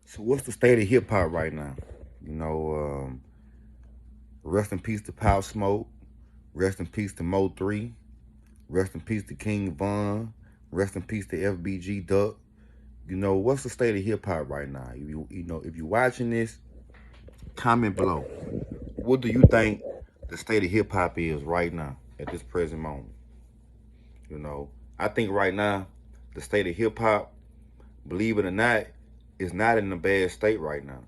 So what's the state of hip hop right now? Rest in peace to Pow Smoke. Rest in peace to Mo 3. Rest in peace to King Von. Rest in peace to FBG Duck. What's the state of hip hop right now? If you're watching this, comment below. What do you think the state of hip hop is right now at this present moment? I think right now the state of hip hop, believe it or not, is not in a bad state right now.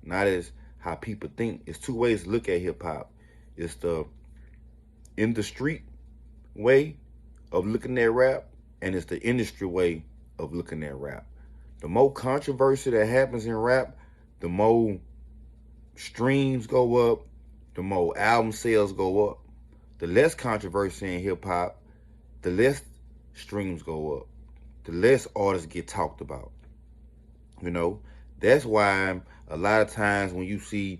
Not as how people think. It's two ways to look at hip hop. It's the in the street way of looking at rap, and it's the industry way of looking at rap. The more controversy that happens in rap, the more streams go up, the more album sales go up. The less controversy in hip hop, the less streams go up, the less artists get talked about. That's why a lot of times when you see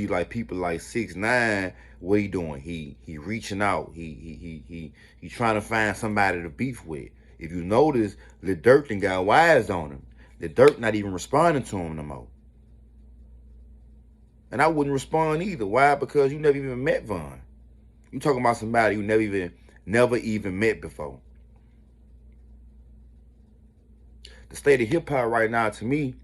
like people like 6ix9ine, what he doing? He reaching out. He trying to find somebody to beef with. If you notice, Lil Durk done got wise on him. Lil Durk not even responding to him no more. And I wouldn't respond either. Why? Because you never even met Von. You talking about somebody you never even met before. The state of hip hop right now, to me,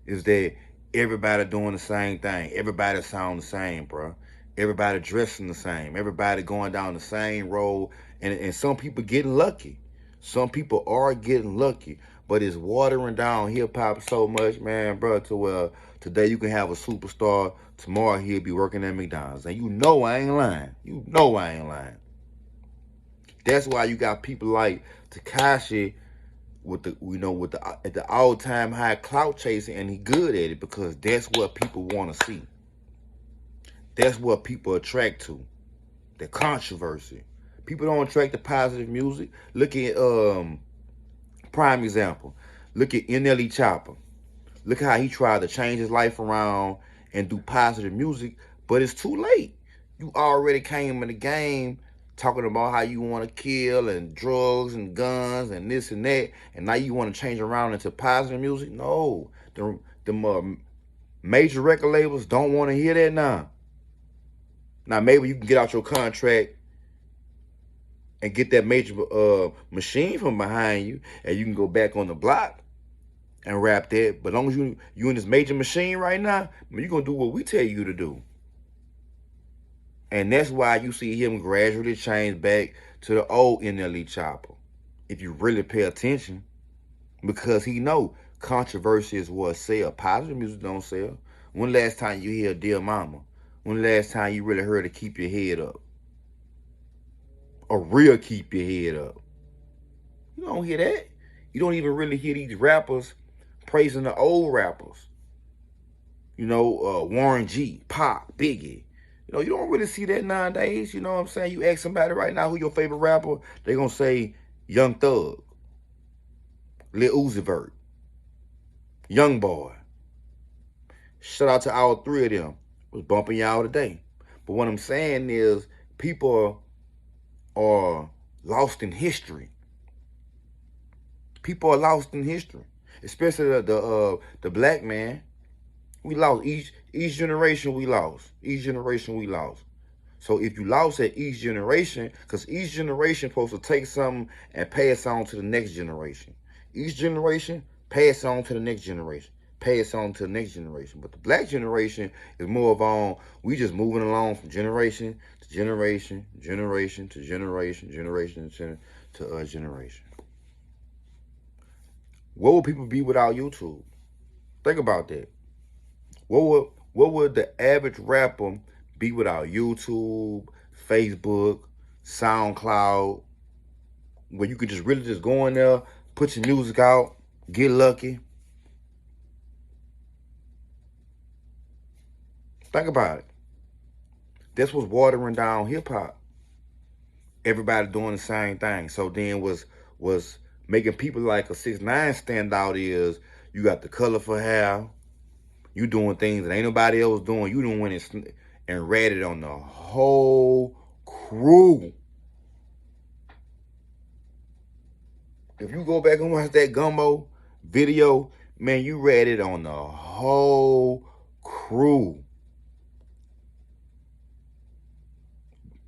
is that everybody doing the same thing. Everybody sound the same, bro. Everybody dressing the same. Everybody going down the same road. And some people getting lucky. Some people are getting lucky. But it's watering down hip-hop so much, man, bro, to where today you can have a superstar. Tomorrow he'll be working at McDonald's. And you know I ain't lying. You know I ain't lying. That's why you got people like Tekashi with the all-time high clout chasing, and he good at it because that's what people want to see. That's what people attract to. The controversy. People don't attract to positive music. Look at prime example. Look at NLE Chopper. Look how he tried to change his life around and do positive music, but it's too late. You already came in the game talking about how you want to kill and drugs and guns and this and that, and now you want to change around into positive music? No. The major record labels don't want to hear that now. Now, maybe you can get out your contract and get that major machine from behind you, and you can go back on the block and rap that. But as long as you in this major machine right now, you're going to do what we tell you to do. And that's why you see him gradually change back to the old NLE Chopper, if you really pay attention, because he know controversy is what sell. Positive music don't sell. When last time you hear Dear Mama? When last time you really heard to Keep Your Head Up? A real Keep Your Head Up. You don't hear that. You don't even really hear these rappers praising the old rappers. Warren G, Pop, Biggie. You don't really see that nowadays. You know what I'm saying? You ask somebody right now who your favorite rapper, they're going to say Young Thug, Lil Uzi Vert, Young Boy. Shout out to all three of them. Was bumping y'all today. But what I'm saying is people are lost in history. People are lost in history. Especially the black man. We lost. Each generation we lost. Each generation we lost. So if you lost at each generation, because each generation supposed to take something and pass on to the next generation. Each generation, pass on to the next generation. Pass on to the next generation. But the black generation is more of on, we just moving along from generation to generation, generation to generation, generation to generation. What would people be without YouTube? Think about that. What would the average rapper be without YouTube, Facebook, SoundCloud, where you could just really just go in there, put your music out, get lucky? Think about it. That's what's watering down hip hop. Everybody doing the same thing. So then was making people like a 6ix9ine stand out is you got the colorful hair, you doing things that ain't nobody else doing. You done went and ratted on the whole crew. If you go back and watch that Gumbo video, Man, you read it on the whole crew.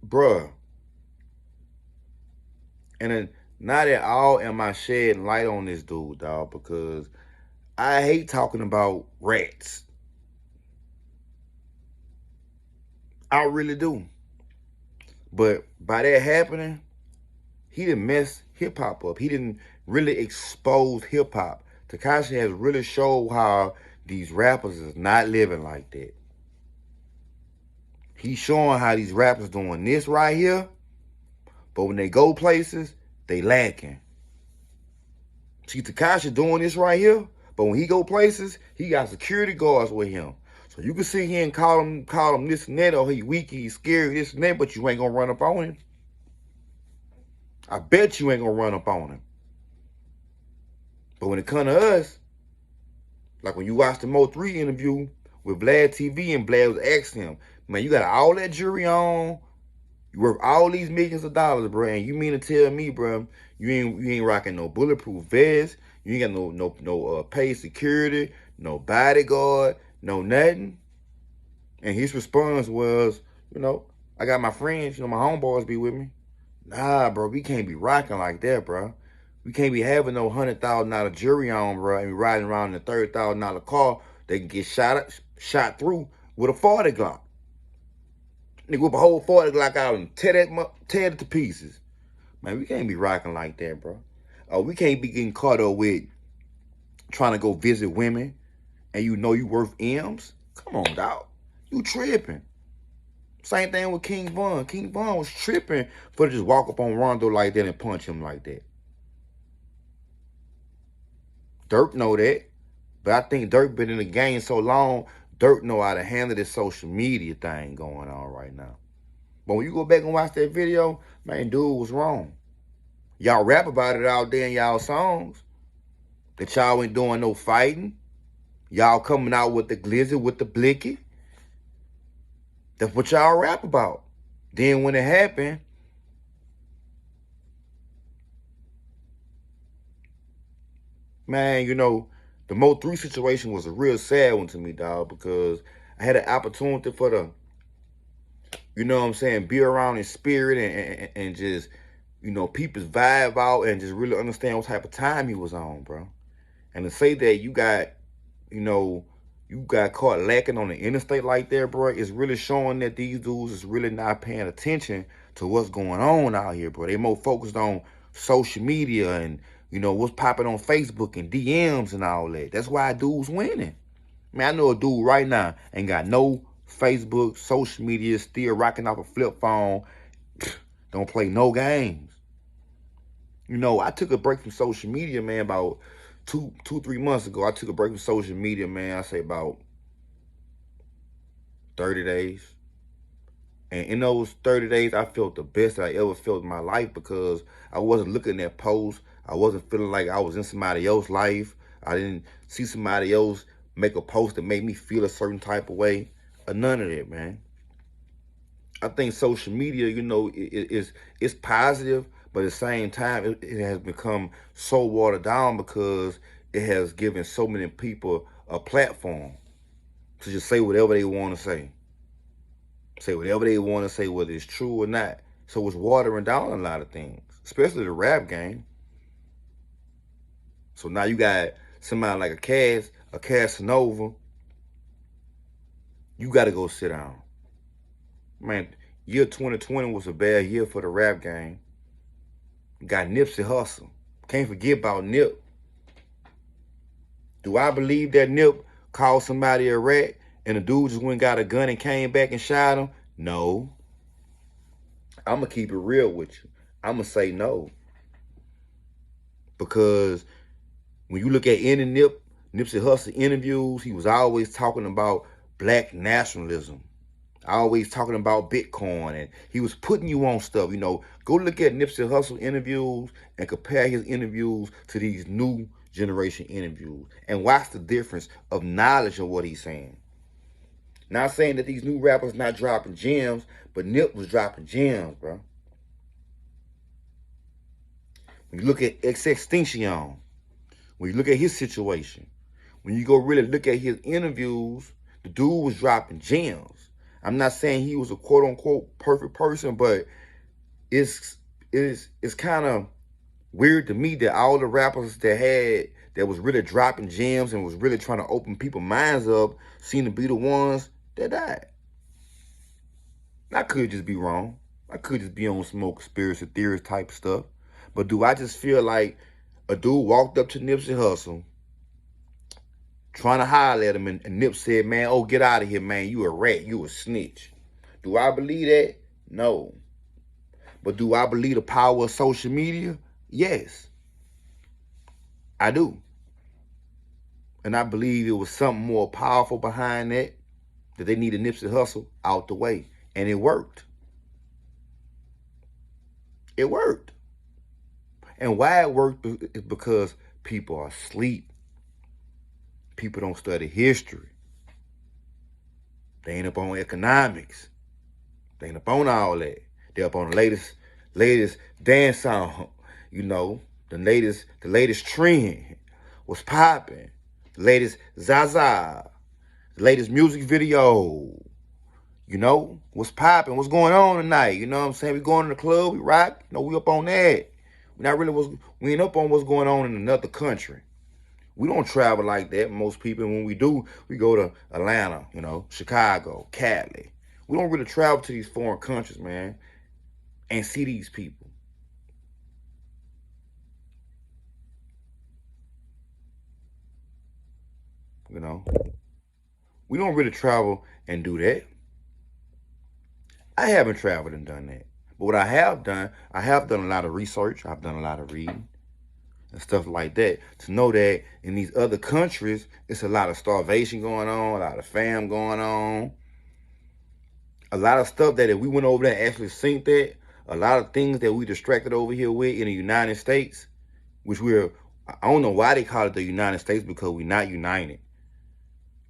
Bruh. And then, not at all am I shedding light on this dude, dog, because I hate talking about rats. I really do. But by that happening, he didn't mess hip hop up. He didn't really expose hip hop. Tekashi has really showed how these rappers is not living like that. He's showing how these rappers doing this right here, but when they go places, they lacking. See, Tekashi doing this right here, but when he go places, he got security guards with him. So you can sit here and call him this and that, or he weak, he's scary, this and that, but you ain't gonna run up on him. I bet you ain't gonna run up on him. But when it come to us, like when you watch the Mo3 interview with Vlad TV and Vlad was asking him, man, you got all that jewelry on, you worth all these millions of dollars, bro, and you mean to tell me, bro, you ain't rocking no bulletproof vest, you ain't got no paid security, no bodyguard, no nothing? And his response was, I got my friends, my homeboys be with me. Nah, bro, we can't be rocking like that, bro. We can't be having no $100,000 jewelry on, bro, and riding around in a $30,000 car. They can get shot through with a 40 Glock. Nigga whip a whole 40 Glock out and tear it to pieces. Man, we can't be rocking like that, bro. We can't be getting caught up with trying to go visit women and you worth M's. Come on, dog. You tripping. Same thing with King Von. King Von was tripping for to just walk up on Rondo like that and punch him like that. Dirk know that. But I think Dirk been in the game so long, Dirk know how to handle this social media thing going on right now. But when you go back and watch that video, man, dude was wrong. Y'all rap about it out there in y'all songs. That y'all ain't doing no fighting. Y'all coming out with the glizzy, with the blicky. That's what y'all rap about. Then when it happened, man, the Mo3 situation was a real sad one to me, dog, because I had an opportunity for the, be around in spirit and just, people's vibe out and just really understand what type of time he was on, bro. And to say that you got caught lacking on the interstate like that, bro, is really showing that these dudes is really not paying attention to what's going on out here, bro. They more focused on social media and, what's popping on Facebook and DMs and all that. That's why dudes winning. Man, I know a dude right now ain't got no Facebook, social media, still rocking off a flip phone, don't play no games. I took a break from social media, man, about 3 months ago. I took a break from social media, man, I say about 30 days. And in those 30 days, I felt the best I ever felt in my life because I wasn't looking at posts. I wasn't feeling like I was in somebody else's life. I didn't see somebody else make a post that made me feel a certain type of way. Or none of that, man. I think social media, it's positive, but at the same time, it has become so watered down because it has given so many people a platform to just say whatever they want to say. Say whatever they want to say, whether it's true or not. So it's watering down a lot of things, especially the rap game. So now you got somebody like a Casanova. You got to go sit down. Man, year 2020 was a bad year for the rap game. Got Nipsey Hussle. Can't forget about Nip. Do I believe that Nip called somebody a rat and the dude just went and got a gun and came back and shot him? No. I'm going to keep it real with you. I'm going to say no. Because when you look at any Nipsey Hussle interviews, he was always talking about black nationalism. Always talking about Bitcoin, and he was putting you on stuff. Go look at Nipsey Hussle interviews and compare his interviews to these new generation interviews and watch the difference of knowledge of what he's saying. Not saying that these new rappers not dropping gems, but Nip was dropping gems, bro. When you look at XXXTentacion, when you look at his situation, When you go really look at his interviews, the dude was dropping gems. I'm not saying he was a quote unquote perfect person, but it's kind of weird to me that all the rappers that was really dropping gems and was really trying to open people's minds up seem to be the ones that died. I could just be wrong. I could just be on some more conspiracy theorist type stuff. But do I just feel like a dude walked up to Nipsey Hussle trying to holler at him, and Nip said, man, oh, get out of here, man. You a rat. You a snitch. Do I believe that? No. But do I believe the power of social media? Yes. I do. And I believe it was something more powerful behind that they needed Nipsey Hussle out the way. And it worked. It worked. And why it worked is because people are asleep. People don't study history. They ain't up on economics. They ain't up on all that. They're up on the latest dance song. You know, the latest trend. What's popping. The latest Zaza. The latest music video. You know, what's popping, what's going on tonight? You know what I'm saying? We going to the club, we rock, you know, we up on that. We ain't up on what's going on in another country. We don't travel like that. Most people, when we do, we go to Atlanta, you know, Chicago, Cali. We don't really travel to these foreign countries, man, and see these people. You know, we don't really travel and do that. I haven't traveled and done that. But what I have done a lot of research. I've done a lot of reading and stuff like that to know that in these other countries, it's a lot of starvation going on, a lot of fam going on, a lot of stuff that if we went over there and actually seen that, a lot of things that we distracted over here with in the United States, which I don't know why they call it the United States, because we're not united.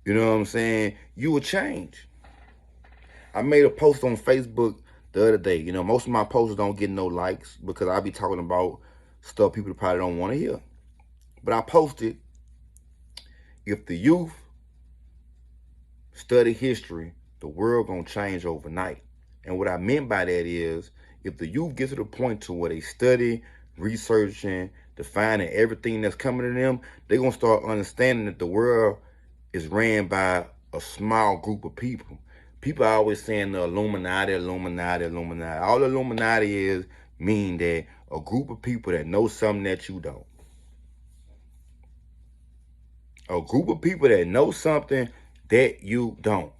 You know what I'm saying? You will change. I made a post on Facebook the other day. You know, most of my posts don't get no likes because I be talking about stuff people probably don't want to hear. But I posted, if the youth study history, the world gonna change overnight. And what I meant by that is, if the youth get to the point to where they study, researching, defining everything that's coming to them, they're gonna start understanding that the world is ran by a small group of people. People are always saying the Illuminati. All the Illuminati is mean that a group of people that know something that you don't. A group of people that know something that you don't.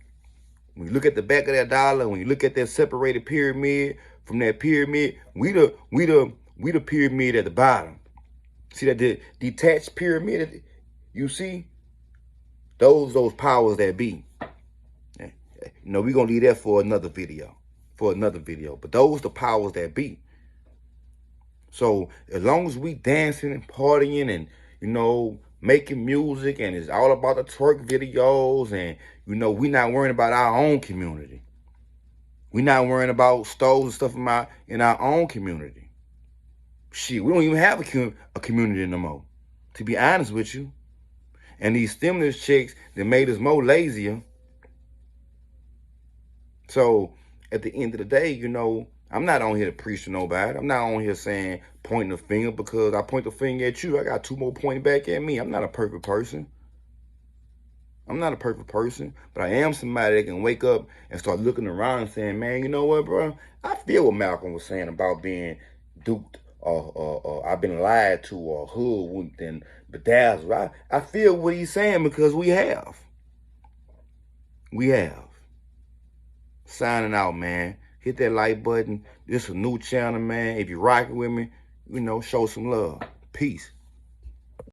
When you look at the back of that dollar, when you look at that separated pyramid, from that pyramid, we the pyramid at the bottom. See that detached pyramid? You see? Those powers that be. You know, we're going to leave that for another video. But those the powers that be. So as long as we dancing and partying and, you know, making music, and it's all about the twerk videos, and, you know, we not worrying about our own community. We not worrying about stores and stuff in our own community. Shit, we don't even have a community no more, to be honest with you. And these stimulus checks that made us more lazier. So at the end of the day, you know, I'm not on here to preach to nobody. I'm not on here saying pointing a finger, because I point the finger at you, I got two more pointing back at me. I'm not a perfect person. But I am somebody that can wake up and start looking around and saying, man, you know what, bro? I feel what Malcolm was saying about being duped, or I've been lied to, or hoodwinked and bedazzled. I feel what he's saying, because we have. Signing out, man. Hit that like button. This is a new channel, man. If you're rocking with me, you know, show some love. Peace.